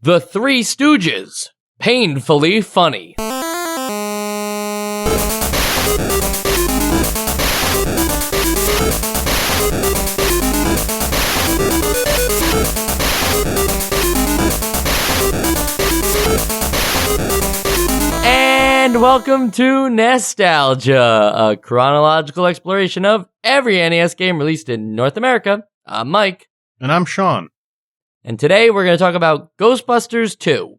The Three Stooges, painfully funny. And welcome to Nostalgia, a chronological exploration of every NES game released in North America. I'm Mike. And I'm Sean. And today we're going to talk about Ghostbusters 2.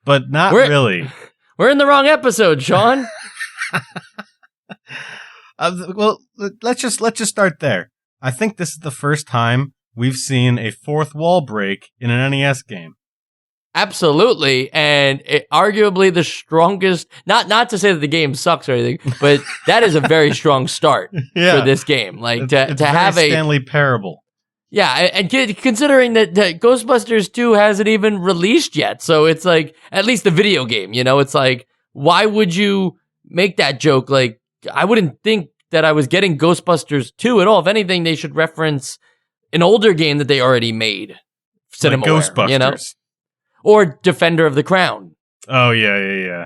But not really. We're in the wrong episode, Sean. Well, let's just start there. I think this is the first time we've seen a fourth wall break in an NES game. Absolutely, and arguably the strongest, not to say that the game sucks or anything, but that is a very strong start for this game. Like, it's to have a Stanley Parable. Yeah, and considering that Ghostbusters 2 hasn't even released yet, so it's like, at least the video game, you know, it's like, why would you make that joke? Like, I wouldn't think that I was getting Ghostbusters 2 at all. If anything, they should reference an older game that they already made. Like Ghostbusters. You know? Or Defender of the Crown. Oh, yeah.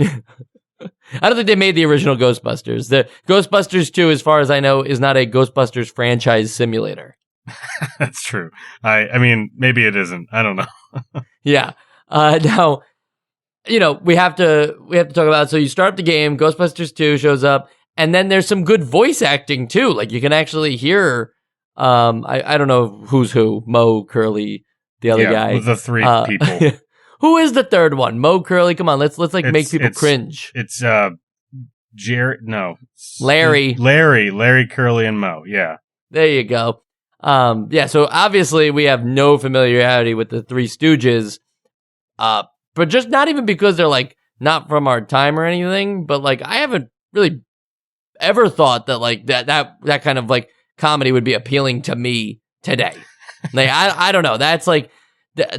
I don't think they made the original Ghostbusters. The Ghostbusters 2, as far as I know, is not a Ghostbusters franchise simulator. That's true. I mean, maybe it isn't. I don't know. Yeah. Now, you know, we have to talk about it. So you start the game, Ghostbusters 2 shows up, and then there's some good voice acting too. Like, you can actually hear, I don't know who's who, Mo, Curly, the other guy. The three people. Who is the third one? Mo, Curly. Come on, let's make people cringe. It's Jared. No, Larry, Curly, and Mo. Yeah, there you go. Yeah. So obviously we have no familiarity with the Three Stooges, but just not even because they're like not from our time or anything. But like, I haven't really ever thought that like that kind of like comedy would be appealing to me today. Like, I don't know. That's like.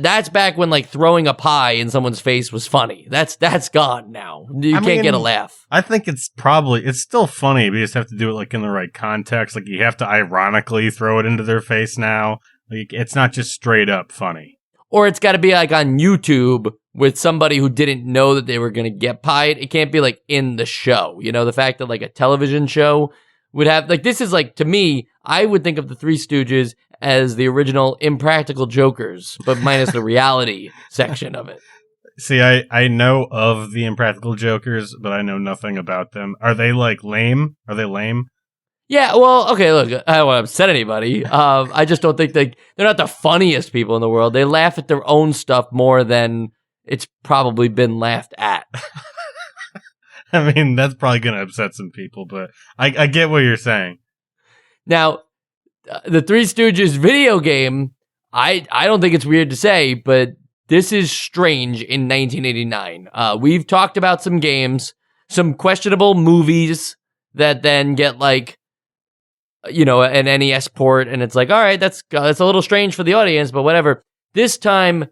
That's back when like throwing a pie in someone's face was funny. That's gone now. You can't get a laugh. I think it's still funny, but you just have to do it like in the right context. Like, you have to ironically throw it into their face now. Like, it's not just straight up funny. Or it's got to be like on YouTube with somebody who didn't know that they were going to get pied. It can't be like in the show. You know, the fact that like a television show would have, like, this is like, to me, I would think of the Three Stooges as the original Impractical Jokers, but minus the reality section of it. See, I know of the Impractical Jokers, but I know nothing about them. Are they like lame? Are they lame? Yeah, well, okay, look, I don't want to upset anybody. I just don't think they're not the funniest people in the world. They laugh at their own stuff more than it's probably been laughed at. I mean, that's probably going to upset some people, but I get what you're saying. Now, the Three Stooges video game, I don't think it's weird to say, but this is strange in 1989. We've talked about some games, some questionable movies that then get like, you know, an NES port, and it's like, all right, that's a little strange for the audience, but whatever. This time,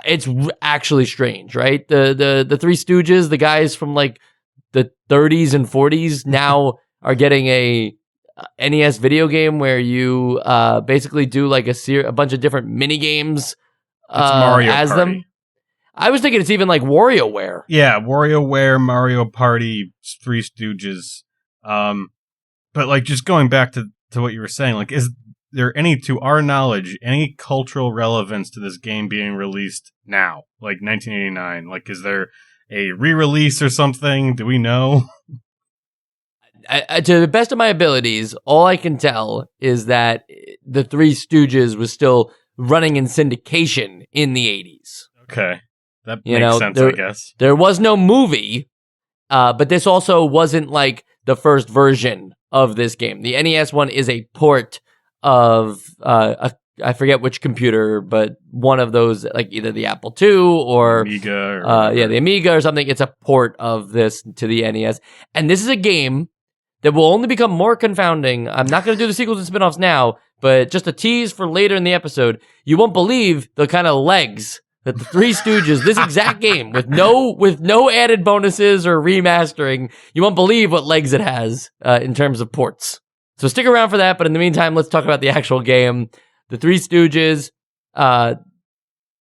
it's actually strange, right? The Three Stooges, the guys from like the 30s and 40s now are getting a NES video game where you basically do like a bunch of different mini games Mario as Party. them. I was thinking it's even like WarioWare. Yeah, WarioWare, Mario Party, Three Stooges. But like, just going back to what you were saying, like, is there any, to our knowledge, any cultural relevance to this game being released now, like 1989? Like, is there a re-release or something? Do we know? To the best of my abilities, all I can tell is that the Three Stooges was still running in syndication in the 80s. Okay. That makes sense, I guess. There was no movie, but this also wasn't like the first version of this game. The NES one is a port of, I forget which computer, but one of those, like either the Apple II or Amiga. Or the Amiga or something. It's a port of this to the NES. And this is a game that will only become more confounding. I'm not going to do the sequels and spin-offs now, but just a tease for later in the episode. You won't believe the kind of legs that the Three Stooges, this exact game, with no added bonuses or remastering, you won't believe what legs it has in terms of ports. So stick around for that, but in the meantime, let's talk about the actual game. The Three Stooges,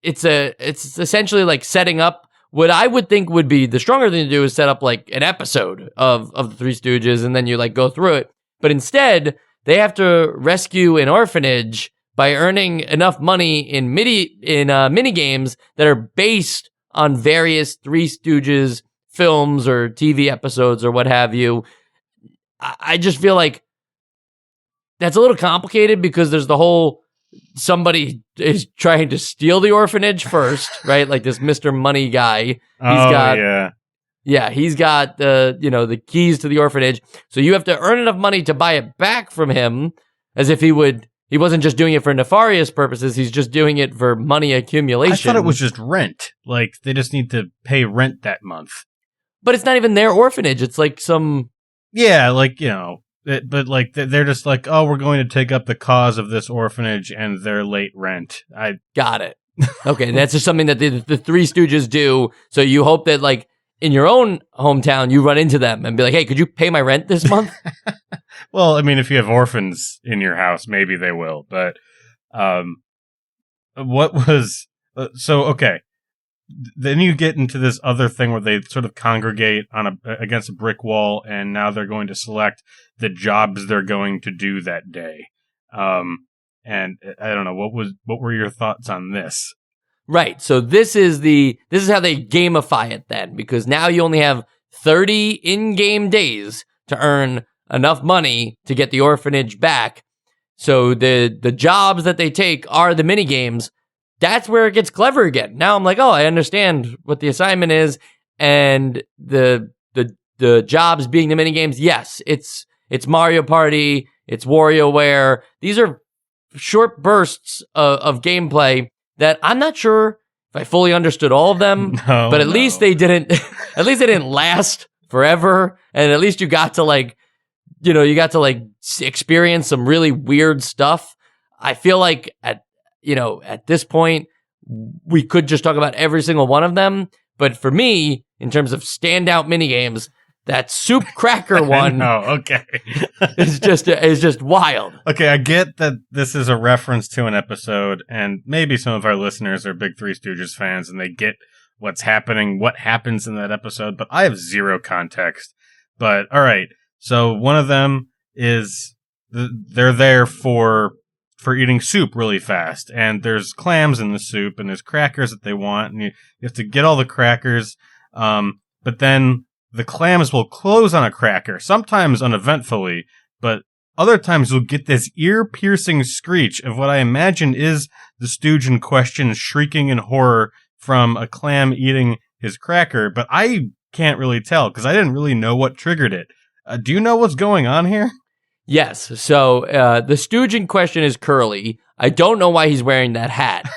it's essentially like setting up what I would think would be the stronger thing to do is set up like an episode of the Three Stooges, and then you like go through it. But instead, they have to rescue an orphanage by earning enough money in mini games that are based on various Three Stooges films or TV episodes or what have you. I just feel like that's a little complicated because there's the whole somebody is trying to steal the orphanage first, right? Like this Mr. Money guy. He's got the keys to the orphanage. So you have to earn enough money to buy it back from him, as if he wasn't just doing it for nefarious purposes. He's just doing it for money accumulation. I thought it was just rent. Like they just need to pay rent that month. But it's not even their orphanage. It's like some... Yeah, like, but like they're just like, oh, we're going to take up the cause of this orphanage and their late rent. I got it. Okay, that's just something that the Three Stooges do. So you hope that like in your own hometown you run into them and be like, hey, could you pay my rent this month? Well, I mean, if you have orphans in your house, maybe they will. But okay. Then you get into this other thing where they sort of congregate against a brick wall, and now they're going to select the jobs they're going to do that day. And I don't know, what were your thoughts on this? Right. So this is how they gamify it then, because now you only have 30 in-game days to earn enough money to get the orphanage back. So the jobs that they take are the mini games. That's where it gets clever again. Now I'm like, oh, I understand what the assignment is, and the jobs being the mini games. Yes, it's Mario Party, it's WarioWare. These are short bursts of gameplay that I'm not sure if I fully understood all of them. But at least they didn't. At least they didn't last forever, and at least you got to experience some really weird stuff. I feel like at this point, we could just talk about every single one of them. But for me, in terms of standout minigames, that soup cracker one is just wild. Okay, I get that this is a reference to an episode, and maybe some of our listeners are big Three Stooges fans, and they get what happens in that episode, but I have zero context. But, all right, so one of them is they're there for eating soup really fast, and there's clams in the soup, and there's crackers that they want, and you have to get all the crackers, but then the clams will close on a cracker, sometimes uneventfully, but other times you'll get this ear-piercing screech of what I imagine is the Stooge in question shrieking in horror from a clam eating his cracker, but I can't really tell, because I didn't really know what triggered it. Do you know what's going on here? Yes. So the Stooge in question is Curly. I don't know why he's wearing that hat,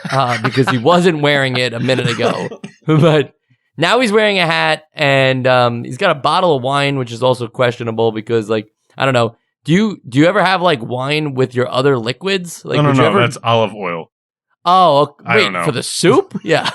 because he wasn't wearing it a minute ago. But now he's wearing a hat, and he's got a bottle of wine, which is also questionable because, like, I don't know. Do you ever have like wine with your other liquids? Like, no, that's olive oil. Oh, wait, I don't know. For the soup? Yeah.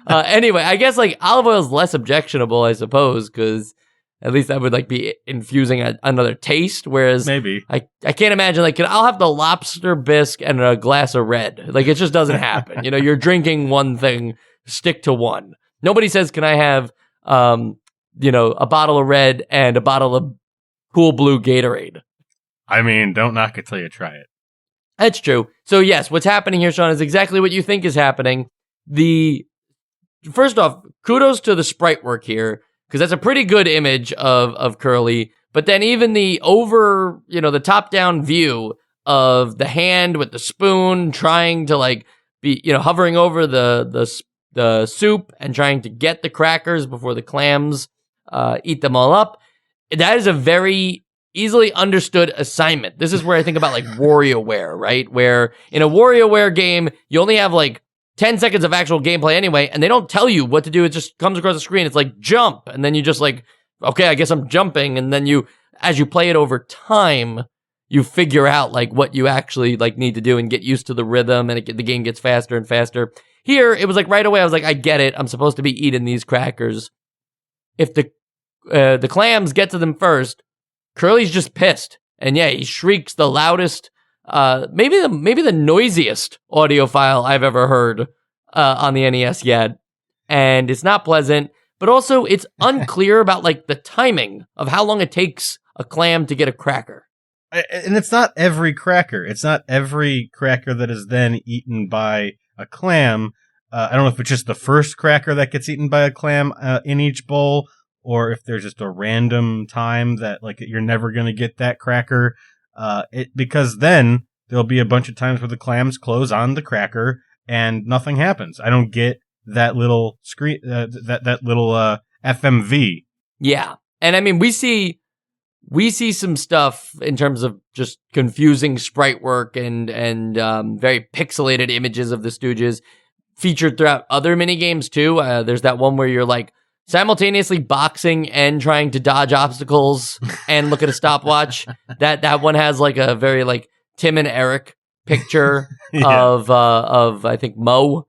Anyway, I guess like olive oil is less objectionable, I suppose, because at least that would like be infusing another taste. Whereas maybe I can't imagine like I'll have the lobster bisque and a glass of red. Like it just doesn't happen. You're drinking one thing, stick to one. Nobody says, can I have a bottle of red and a bottle of cool blue Gatorade? I mean, don't knock it till you try it. That's true. So yes, what's happening here, Sean, is exactly what you think is happening. First off, kudos to the sprite work here, because that's a pretty good image of Curly. But then even the the top-down view of the hand with the spoon trying to like be, hovering over the soup and trying to get the crackers before the clams eat them all up. That is a very easily understood assignment. This is where I think about like WarioWare, right? Where in a WarioWare game, you only have like 10 seconds of actual gameplay anyway, and they don't tell you what to do. It just comes across the screen. It's like jump, and then you just like, okay, I guess I'm jumping, and then as you play it over time, you figure out like what you actually like need to do and get used to the rhythm, and the game gets faster and faster. Here, it was like right away, I was like, I get it. I'm supposed to be eating these crackers. If the clams get to them first, Curly's just pissed, and yeah, he shrieks the loudest, maybe the noisiest audio file I've ever heard on the NES yet, and it's not pleasant. But also, it's unclear about like the timing of how long it takes a clam to get a cracker. And it's not every cracker. It's not every cracker that is then eaten by a clam. I don't know if it's just the first cracker that gets eaten by a clam in each bowl, or if there's just a random time that like you're never going to get that cracker. Because then there'll be a bunch of times where the clams close on the cracker and nothing happens. I don't get that little screen, that little FMV. Yeah, and I mean we see some stuff in terms of just confusing sprite work and very pixelated images of the Stooges featured throughout other minigames too. There's that one where you're like simultaneously boxing and trying to dodge obstacles and look at a stopwatch. That one has like a very like Tim and Eric picture of I think Mo.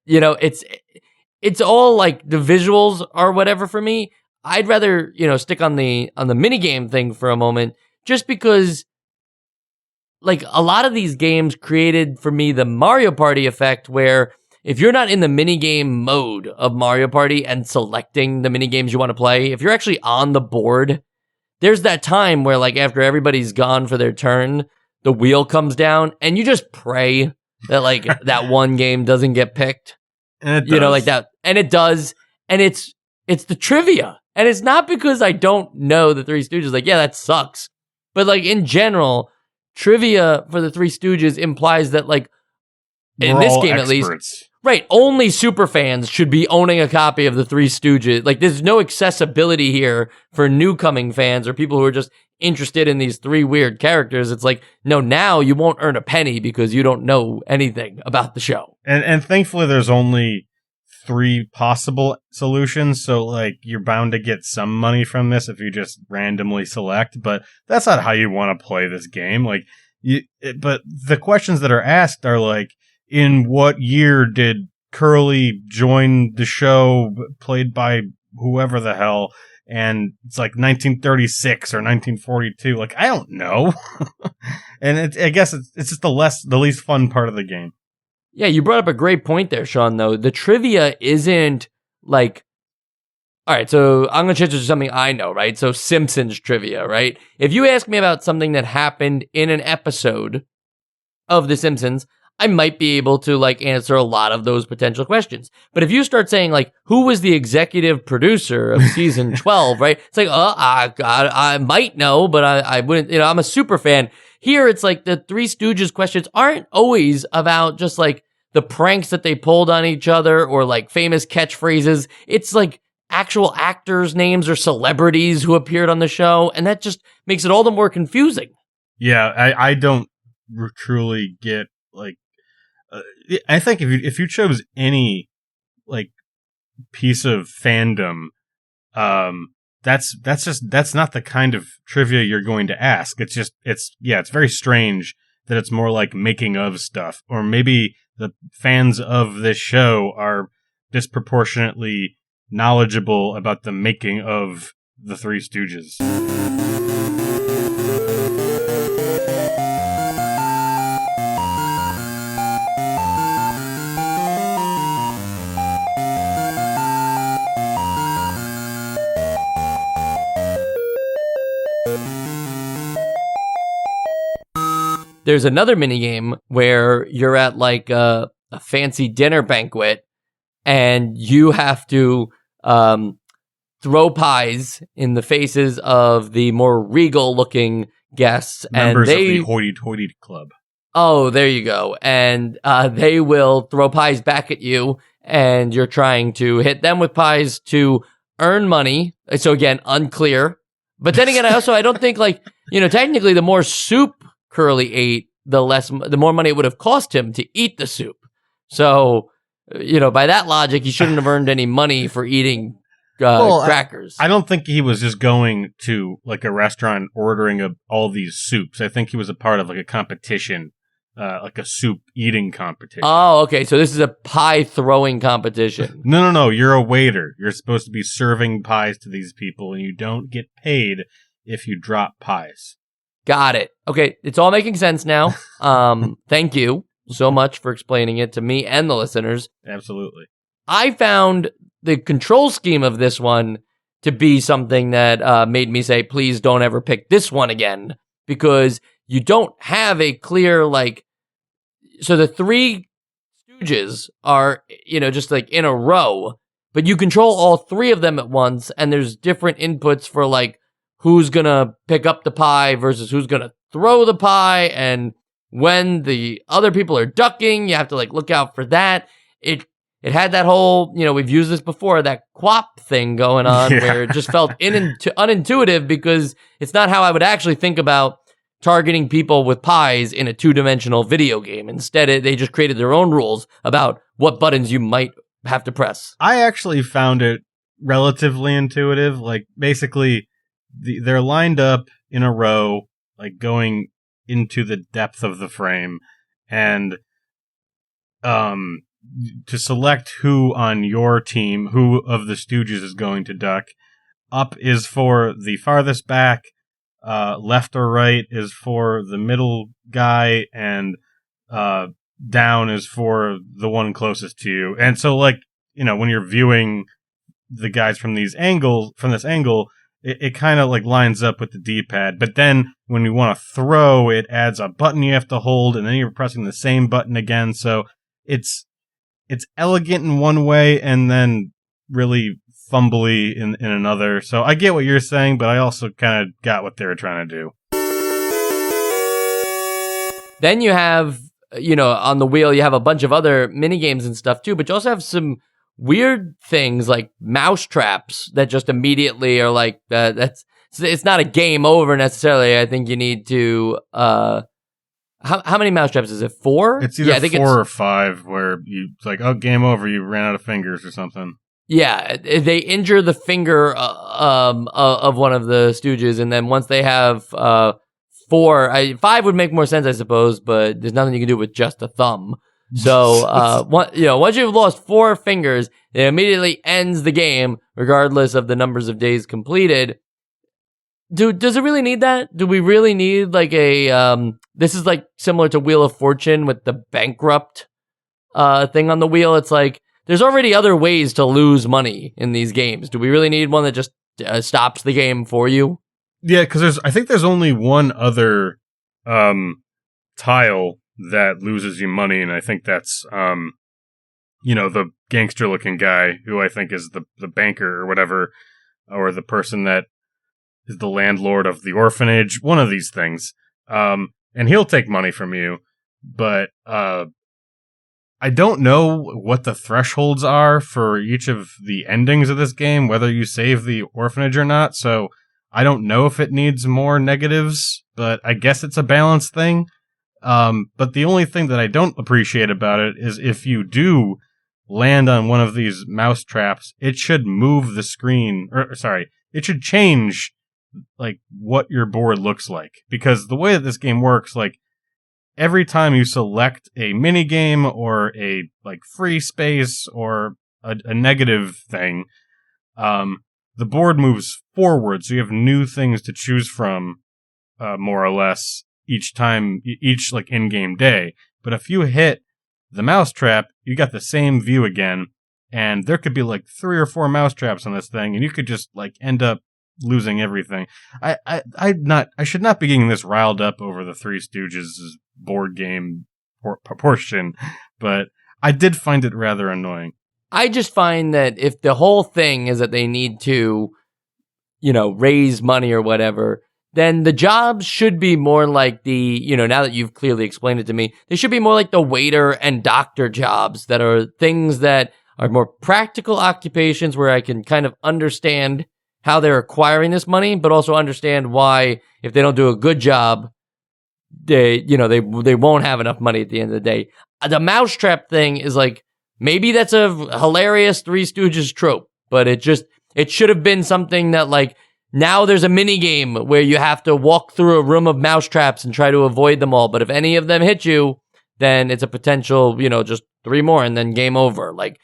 It's all like the visuals are whatever for me. I'd rather, stick on the minigame thing for a moment, just because like a lot of these games created for me the Mario Party effect, where if you're not in the minigame mode of Mario Party and selecting the minigames you want to play, if you're actually on the board, there's that time where like after everybody's gone for their turn, the wheel comes down and you just pray that like that one game doesn't get picked. And it does. Like that. And it does. And it's the trivia. And it's not because I don't know the Three Stooges. Like, yeah, that sucks. But like in general, trivia for the Three Stooges implies that like in this game at least, right, only super fans should be owning a copy of the Three Stooges. Like there's no accessibility here for newcoming fans or people who are just interested in these three weird characters. It's like, no, now you won't earn a penny because you don't know anything about the show. And thankfully there's only 3 possible solutions, so like you're bound to get some money from this if you just randomly select, but that's not how you want to play this game. Like but the questions that are asked are like, in what year did Curly join the show, played by whoever the hell? And it's like 1936 or 1942. Like, I don't know. And I guess it's just the least fun part of the game. Yeah, you brought up a great point there, Sean, though. The trivia isn't like, all right, so I'm going to change it to something I know, right? So Simpsons trivia, right? If you ask me about something that happened in an episode of The Simpsons, I might be able to like answer a lot of those potential questions. But if you start saying like, who was the executive producer of season 12, right? It's like, I might know, but I wouldn't, I'm a super fan. Here, it's like the Three Stooges questions aren't always about just like the pranks that they pulled on each other or like famous catchphrases. It's like actual actors' names or celebrities who appeared on the show. And that just makes it all the more confusing. Yeah, I don't truly get like, I think if you chose any like piece of fandom, that's not the kind of trivia you're going to ask. It's very strange that it's more like making of stuff, or maybe the fans of this show are disproportionately knowledgeable about the making of the Three Stooges. There's another minigame where you're at like a fancy dinner banquet and you have to throw pies in the faces of the more regal looking guests. Members and of the hoity-toity club. Oh, there you go. And they will throw pies back at you and you're trying to hit them with pies to earn money. So again, unclear. But then again, I don't think like, technically the more soup Curly ate, the more money it would have cost him to eat the soup. So, by that logic, he shouldn't have earned any money for eating crackers. I don't think he was just going to like a restaurant ordering all these soups. I think he was a part of like a competition, like a soup eating competition. Oh, okay. So this is a pie throwing competition. No. You're a waiter. You're supposed to be serving pies to these people, and you don't get paid if you drop pies. Got it. Okay, it's all making sense now. Thank you. so much for explaining it to me and the listeners. Absolutely. I found the control scheme of this one to be something that made me say, please don't ever pick this one again, because you don't have a clear, like, so the Three Stooges are, just like in a row, but you control all three of them at once, and there's different inputs for like who's gonna pick up the pie versus who's gonna throw the pie, and when the other people are ducking, you have to like look out for that. It had that whole, we've used this before, that quap thing going on where it just felt unintuitive, because it's not how I would actually think about targeting people with pies in a two-dimensional video game. Instead, they just created their own rules about what buttons you might have to press. I actually found it relatively intuitive. Like, basically, they're lined up in a row, like going into the depth of the frame, and to select who on your team, who of the Stooges is going to duck. Up is for the farthest back, left or right is for the middle guy, and down is for the one closest to you. And so, like, when you're viewing the guys from this angle, it kind of like lines up with the D-pad. But then when you want to throw, it adds a button you have to hold, and then you're pressing the same button again. So it's elegant in one way and then really fumbly in another. So I get what you're saying, but I also kind of got what they were trying to do. Then you have, on the wheel, you have a bunch of other mini games and stuff too, but you also have some weird things like mouse traps that just immediately are like, it's not a game over necessarily. I think you need to, how many mouse traps is it? 4? It's either 4 or 5 where it's like, oh, game over, you ran out of fingers or something. Yeah, they injure the finger of one of the Stooges, and then once they have 4, 5 would make more sense, I suppose, but there's nothing you can do with just a thumb. So, once you've lost 4 fingers, it immediately ends the game, regardless of the numbers of days completed. Dude, does it really need that? Do we really need like a, this is like similar to Wheel of Fortune with the bankrupt thing on the wheel. It's like, there's already other ways to lose money in these games. Do we really need one that just stops the game for you? Yeah, because I think there's only one other tile that loses you money, and I think that's the gangster-looking guy who I think is the banker or whatever, or the person that is the landlord of the orphanage, one of these things. And he'll take money from you, but I don't know what the thresholds are for each of the endings of this game, whether you save the orphanage or not, so I don't know if it needs more negatives, but I guess it's a balance thing. But the only thing that I don't appreciate about it is if you do land on one of these mouse traps, it should move the screen, it should change like what your board looks like, because the way that this game works, like every time you select a mini game or a like free space or a negative thing, the board moves forward, so you have new things to choose from, more or less each time, each like in-game day. But if you hit the mousetrap, you got the same view again, and there could be like 3 or 4 mousetraps on this thing, and you could just like end up losing everything. I should not be getting this riled up over the Three Stooges board game proportion, but I did find it rather annoying. I just find that if the whole thing is that they need to, raise money or whatever, then the jobs should be more like the, now that you've clearly explained it to me, they should be more like the waiter and doctor jobs that are things that are more practical occupations where I can kind of understand how they're acquiring this money, but also understand why, if they don't do a good job, they won't have enough money at the end of the day. The mousetrap thing is like, maybe that's a hilarious Three Stooges trope, but it should have been something that like, now there's a mini game where you have to walk through a room of mousetraps and try to avoid them all, but if any of them hit you, then it's a potential, just 3 more and then game over. Like,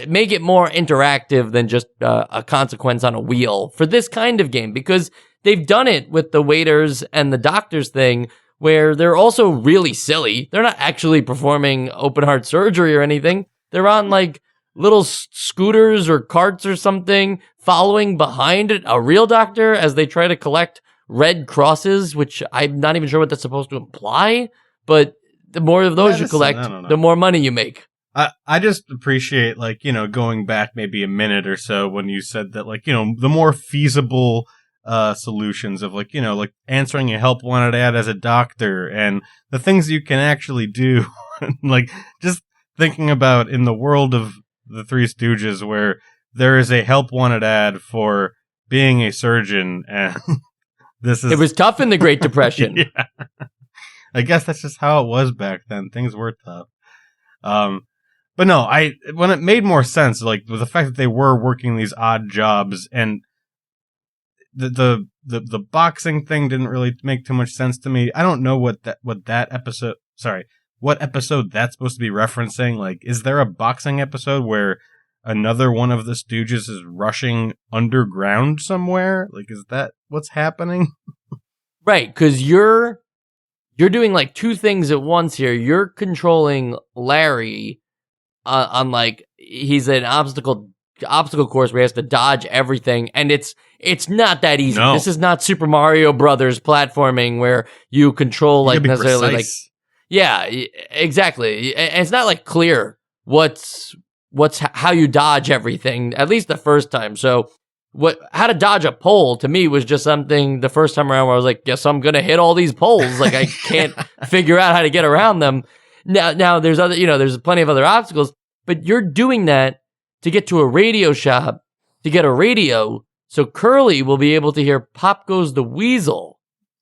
make it more interactive than just a consequence on a wheel for this kind of game, because they've done it with the waiters and the doctors thing where they're also really silly. They're not actually performing open heart surgery or anything. They're on like little scooters or carts or something, following behind a real doctor as they try to collect red crosses, which I'm not even sure what that's supposed to imply, but the more of those you collect, the more money you make. I just appreciate, like, you know, going back maybe a minute or so when you said that, like, you know, the more feasible solutions of, like, you know, like answering a help wanted ad as a doctor and the things you can actually do. Like, just thinking about in the world of the Three Stooges where there is a help wanted ad for being a surgeon, and it was tough in the Great Depression. Yeah. I guess that's just how it was back then. Things were tough. But no, when it made more sense, like with the fact that they were working these odd jobs, and the boxing thing didn't really make too much sense to me. I don't know what episode that's supposed to be referencing. Like, is there a boxing episode where another one of the Stooges is rushing underground somewhere? Like, is that what's happening? Right, because you're doing like two things at once here. You're controlling Larry on like he's an obstacle course where he has to dodge everything, and it's not that easy. No. This is not Super Mario Brothers platforming where you control like necessarily precise. Like yeah, exactly. And it's not like clear what's how you dodge everything, at least the first time. So how to dodge a pole to me was just something the first time around where I was like, guess I'm gonna hit all these poles. Like I can't figure out how to get around them. Now there's other, you know, there's plenty of other obstacles, but you're doing that to get to a radio shop to get a radio, so Curly will be able to hear "Pop Goes the Weasel."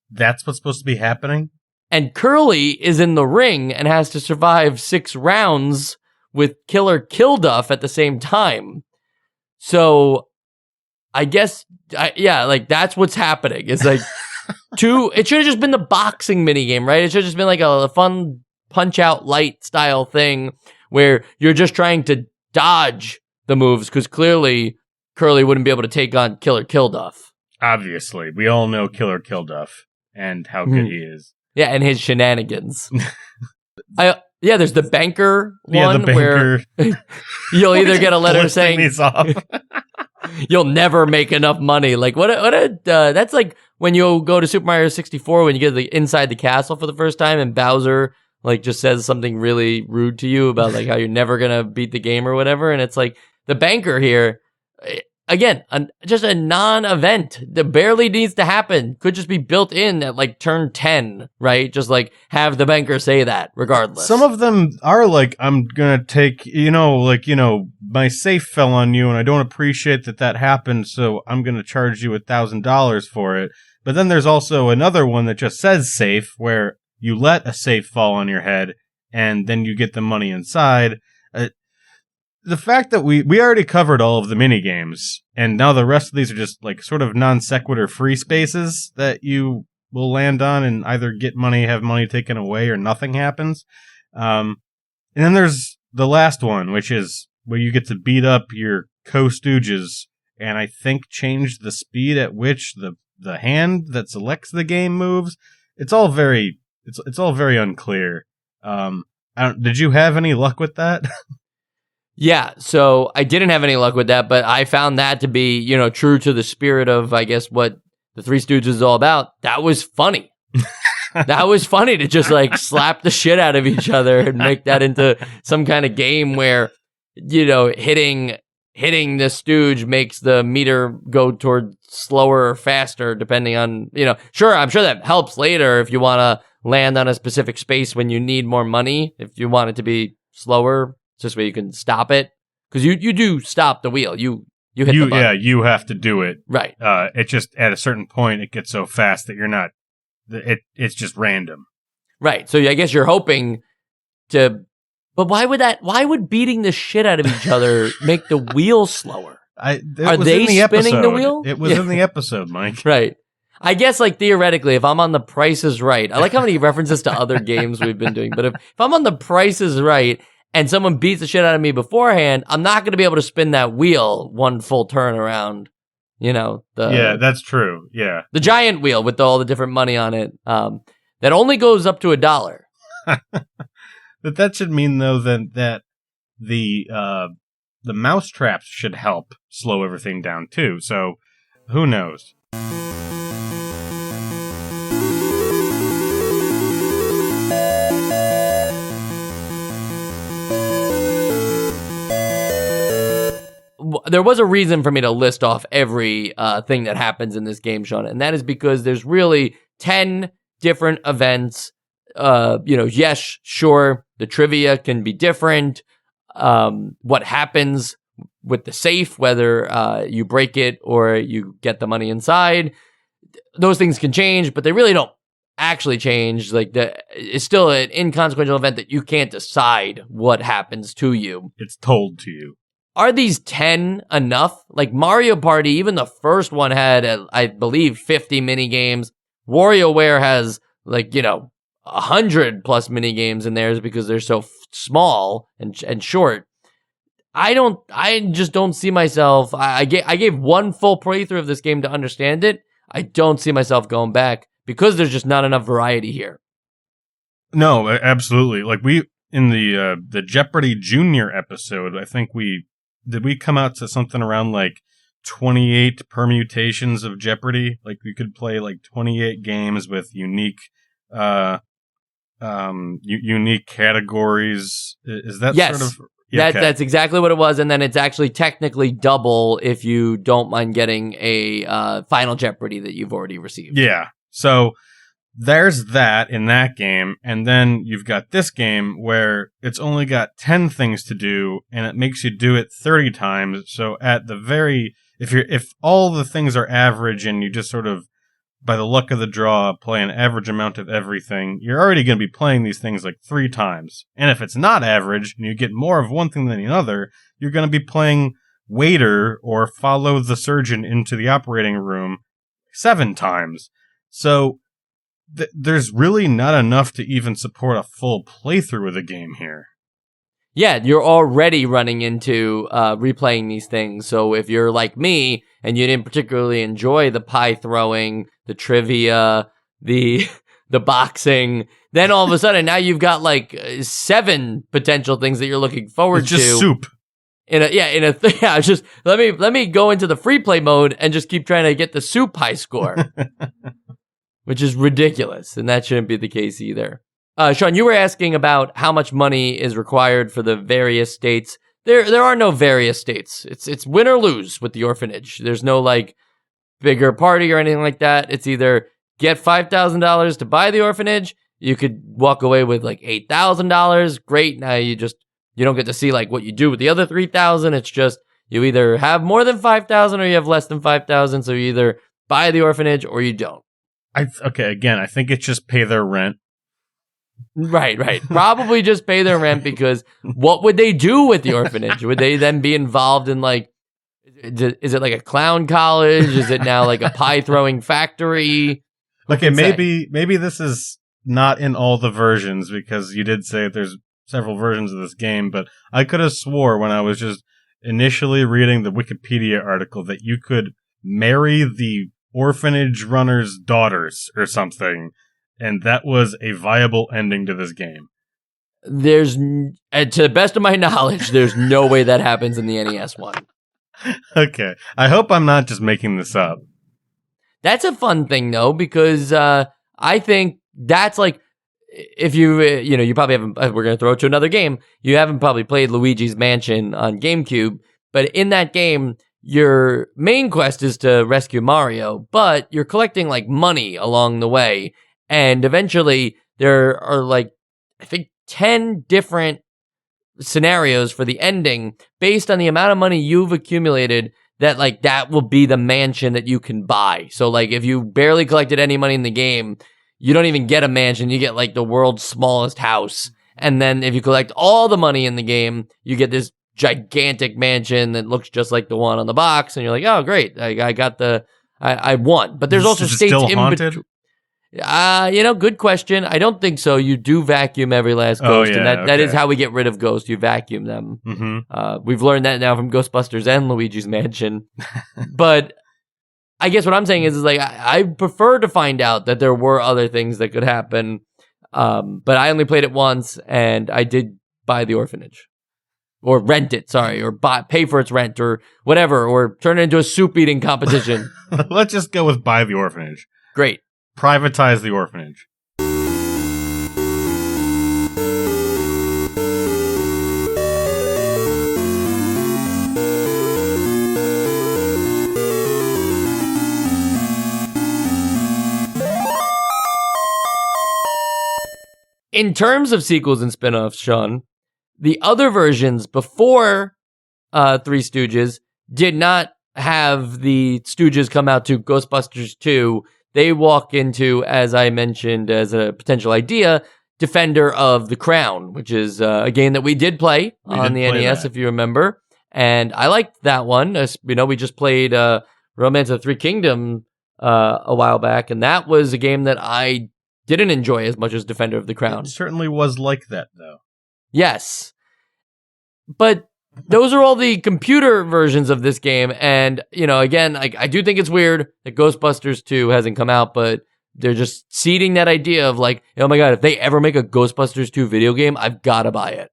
That's what's supposed to be happening. And Curly is in the ring and has to survive 6 rounds with Killer Kilduff at the same time. So I guess, like that's what's happening. It's like it should have just been the boxing minigame, right? It should have just been like a fun punch out light style thing where you're just trying to dodge the moves because clearly Curly wouldn't be able to take on Killer Kilduff. Obviously, we all know Killer Kilduff and how good he is. Yeah, and his shenanigans. There's the banker one where you'll either get a letter saying you'll never make enough money. Like that's like when you go to Super Mario 64 when you get inside the castle for the first time and Bowser like just says something really rude to you about like how you're never gonna beat the game or whatever, and it's like the banker here again, just a non-event that barely needs to happen. Could just be built in at like turn 10, right? Just like have the banker say that regardless. Some of them are like, I'm gonna take, my safe fell on you and I don't appreciate that happened, so I'm gonna charge you $1,000 for it. But then there's also another one that just says safe, where you let a safe fall on your head and then you get the money inside. The fact that we already covered all of the mini games, and now the rest of these are just like sort of non sequitur free spaces that you will land on and either get money, have money taken away, or nothing happens. And then there's the last one, which is where you get to beat up your co-Stooges, and I think change the speed at which the hand that selects the game moves. It's all very unclear. Did you have any luck with that? Yeah, so I didn't have any luck with that, but I found that to be, true to the spirit of, I guess, what the Three Stooges is all about. That was funny. That was funny to just like slap the shit out of each other and make that into some kind of game where, hitting the Stooge makes the meter go toward slower or faster, depending on, sure, I'm sure that helps later if you want to land on a specific space when you need more money, if you want it to be slower. Just where you can stop it, because you do stop the wheel. You hit the button. Yeah, you have to do it. Right. It just at a certain point it gets so fast that you're not. It's just random. Right. So I guess you're hoping to, but why would beating the shit out of each other make the wheel slower? Are they spinning the wheel? It was in the episode, Mike. Right. I guess, like, theoretically, if I'm on The Price is Right, I like how many references to other games we've been doing, but if I'm on The Price is Right and someone beats the shit out of me beforehand, I'm not going to be able to spin that wheel one full turn around, Yeah, that's true. Yeah. The giant wheel with all the different money on it. that only goes up to $1. But that should mean, though, that the mousetraps should help slow everything down, too. So, who knows? There was a reason for me to list off every thing that happens in this game, Sean, and that is because there's really 10 different events. Yes, sure, the trivia can be different. What happens with the safe, whether you break it or you get the money inside, those things can change, but they really don't actually change. Like, it's still an inconsequential event that you can't decide what happens to you. It's told to you. Are these 10 enough? Like Mario Party, even the first one had, I believe, 50 mini games. WarioWare has 100 plus mini games in theirs because they're so small and short. I just don't see myself. I gave one full playthrough of this game to understand it. I don't see myself going back because there's just not enough variety here. No, absolutely. Like in the Jeopardy Junior episode, I think we come out to something around 28 permutations of Jeopardy. Like we could play 28 games with unique categories. Is that yes. sort of? Yeah, that's exactly what it was, and then it's actually technically double if you don't mind getting a Final Jeopardy that you've already received. Yeah, so there's that in that game, and then you've got this game where it's only got 10 things to do, and it makes you do it 30 times. So at the if all the things are average and you just sort of, by the luck of the draw, play an average amount of everything, you're already going to be playing these things 3 times. And if it's not average, and you get more of one thing than another, you're going to be playing waiter or follow the surgeon into the operating room 7 times. So there's really not enough to even support a full playthrough of the game here. Yeah, you're already running into replaying these things. So if you're like me and you didn't particularly enjoy the pie throwing, the trivia, the boxing, then all of a sudden now you've got 7 potential things that you're looking forward to. It's just soup. Just let me go into the free play mode and just keep trying to get the soup high score, which is ridiculous, and that shouldn't be the case either. Sean, you were asking about how much money is required for the various states. There are no various states. It's win or lose with the orphanage. There's no bigger party or anything like that. It's either get $5,000 to buy the orphanage. You could walk away with $8,000. Great. Now you don't get to see what you do with the other $3,000. It's just you either have more than $5,000 or you have less than $5,000. So you either buy the orphanage or you don't. I think it's just pay their rent. Right. Probably just pay their rent, because what would they do with the orphanage? Would they then be involved in is it a clown college? Is it now a pie throwing factory? Okay, maybe this is not in all the versions, because you did say there's several versions of this game, but I could have swore when I was just initially reading the Wikipedia article that you could marry the orphanage runner's daughters or something, and that was a viable ending to this game. There's, to the best of my knowledge, there's no way that happens in the NES one. Okay. I hope I'm not just making this up. That's a fun thing, though, because I think that's if you probably haven't, we're going to throw it to another game. You haven't probably played Luigi's Mansion on GameCube, but in that game, your main quest is to rescue Mario, but you're collecting money along the way. And eventually there are I think 10 different scenarios for the ending based on the amount of money you've accumulated, that that will be the mansion that you can buy. So if you barely collected any money in the game, you don't even get a mansion. You get the world's smallest house. And then if you collect all the money in the game, you get this gigantic mansion that looks just like the one on the box. And you're like, oh, great. I got I won. But there's also states in between. Good question. I don't think so. You do vacuum every last ghost, and that is how we get rid of ghosts. You vacuum them. Mm-hmm. We've learned that now from Ghostbusters and Luigi's Mansion. But I guess what I'm saying is like, I prefer to find out that there were other things that could happen. But I only played it once, and I did buy the orphanage. Or rent it, sorry, or pay for its rent, or whatever, or turn it into a soup eating competition. Let's just go with buy the orphanage. Great. Privatize the orphanage. In terms of sequels and spin-offs, Sean, the other versions before Three Stooges did not have the Stooges come out to Ghostbusters 2. They walk into, as I mentioned as a potential idea, Defender of the Crown, which is a game that we did play on the NES, if you remember. And I liked that one. As you know, we just played Romance of the Three Kingdoms a while back, and that was a game that I didn't enjoy as much as Defender of the Crown. It certainly was like that, though. Yes. But those are all the computer versions of this game. And, you know, again, I do think it's weird that Ghostbusters 2 hasn't come out, but they're just seeding that idea of like, oh my God, if they ever make a Ghostbusters 2 video game, I've got to buy it.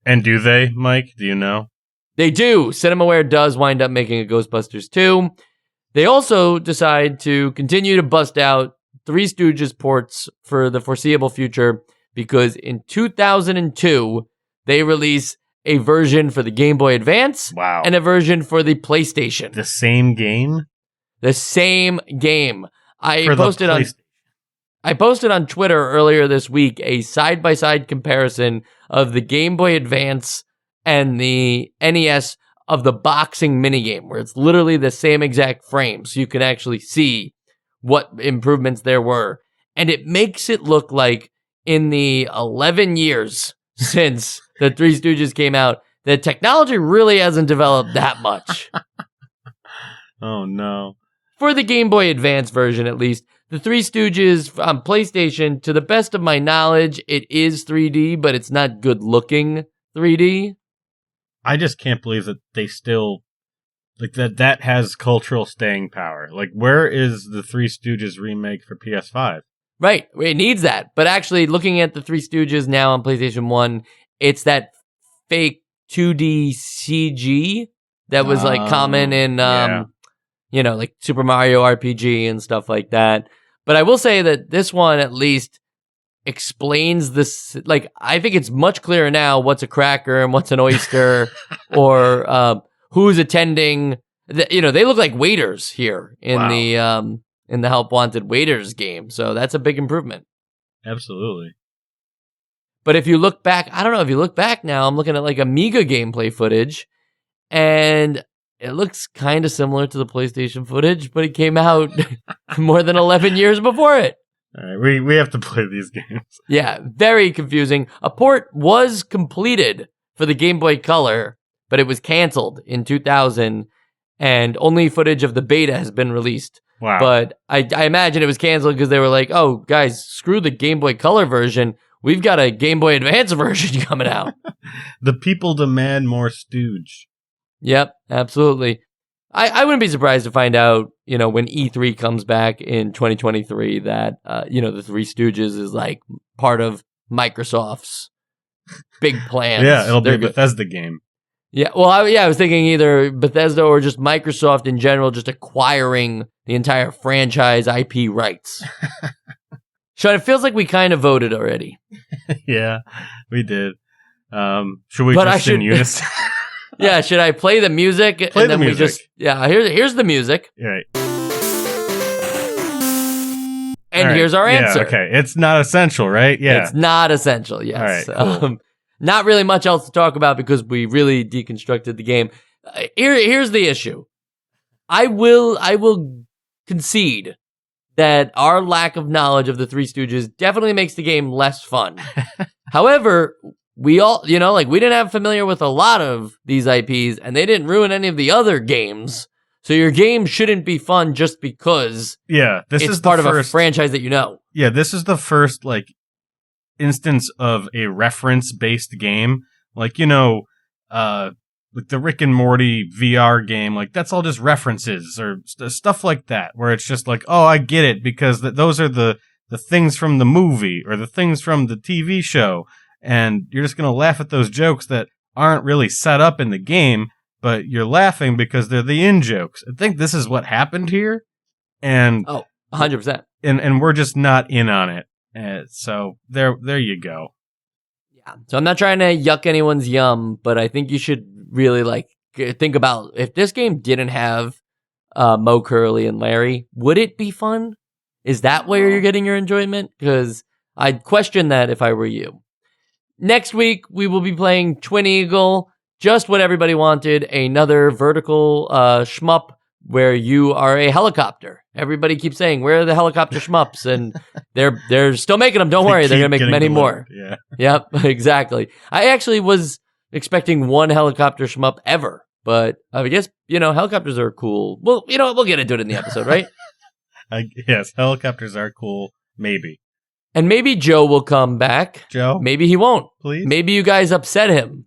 And do they, Mike? Do you know? They do. CinemaWare does wind up making a Ghostbusters 2. They also decide to continue to bust out Three Stooges ports for the foreseeable future because in 2002, they release a version for the Game Boy Advance and a version for the PlayStation. The same game? The same game. I posted on Twitter earlier this week a side-by-side comparison of the Game Boy Advance and the NES of the boxing minigame, where it's literally the same exact frame, so you can actually see what improvements there were. And it makes it look like in the 11 years since the Three Stooges came out, the technology really hasn't developed that much. Oh, no. For the Game Boy Advance version, at least, the Three Stooges on PlayStation, to the best of my knowledge, it is 3D, but it's not good-looking 3D. I just can't believe that they still... Like, that has cultural staying power. Like, where is the Three Stooges remake for PS5? Right, it needs that. But actually, looking at the Three Stooges now on PlayStation 1, it's that fake 2D CG that was, like, common in, you know, like Super Mario RPG and stuff like that. But I will say that this one, at least, explains this. Like, I think it's much clearer now what's a cracker and what's an oyster or who's attending. You know, they look like waiters here in the Help Wanted Waiters game. So that's a big improvement. Absolutely. But if you look back, I don't know, if you look back now, I'm looking at like Amiga gameplay footage, and it looks kind of similar to the PlayStation footage, but it came out more than 11 years before it. All right, we have to play these games. Yeah, very confusing. A port was completed for the Game Boy Color, but it was canceled in 2000, and only footage of the beta has been released. Wow. But I imagine it was canceled because they were like, oh, guys, screw the Game Boy Color version. We've got a Game Boy Advance version coming out. The people demand more Stooge. Yep, absolutely. I wouldn't be surprised to find out, you know, when E3 comes back in 2023 that, you know, the Three Stooges is like part of Microsoft's big plans. Yeah, it'll be a Bethesda game. Yeah, well, I was thinking either Bethesda or just Microsoft in general, just acquiring the entire franchise IP rights. Sean, it feels like we kind of voted already. Yeah, we did. Should we just in unison? Yeah, should I play the music? Play the music. Here's the music. Right. And here's our answer. Okay, it's not essential, right? Yeah. It's not essential, yes. All right, cool. Not really much else to talk about because we really deconstructed the game. Here's the issue. I will concede that our lack of knowledge of the Three Stooges definitely makes the game less fun. However, we all, you know, like we didn't have familiar with a lot of these IPs and they didn't ruin any of the other games. So your game shouldn't be fun just because this it's is part of a franchise that you know. Yeah, this is the first like instance of a reference-based game. Like, you know, like the Rick and Morty VR game, like that's all just references or stuff like that, where it's just like, oh, I get it because those are the things from the movie or the things from the TV show, and you're just gonna laugh at those jokes that aren't really set up in the game, but you're laughing because they're the in jokes. I think this is what happened here, and 100%. And we're just not in on it. So there you go. Yeah. So I'm not trying to yuck anyone's yum, but I think you should really like think about if this game didn't have Mo, Curly, and Larry, would it be fun? Is that where you're getting your enjoyment? Because I'd question that if I were you. Next week, we will be playing Twin Eagle, just what everybody wanted, another vertical shmup where you are a helicopter. Everybody keeps saying, where are the helicopter shmups? And they're still making them. Don't worry, they're going to make many more. Yeah. Yep, exactly. I actually was expecting one helicopter shmup ever, but I guess, helicopters are cool. Well, we'll get into it in the episode, right? Yes, helicopters are cool. Maybe. And maybe Joe will come back. Joe? Maybe he won't. Please? Maybe you guys upset him.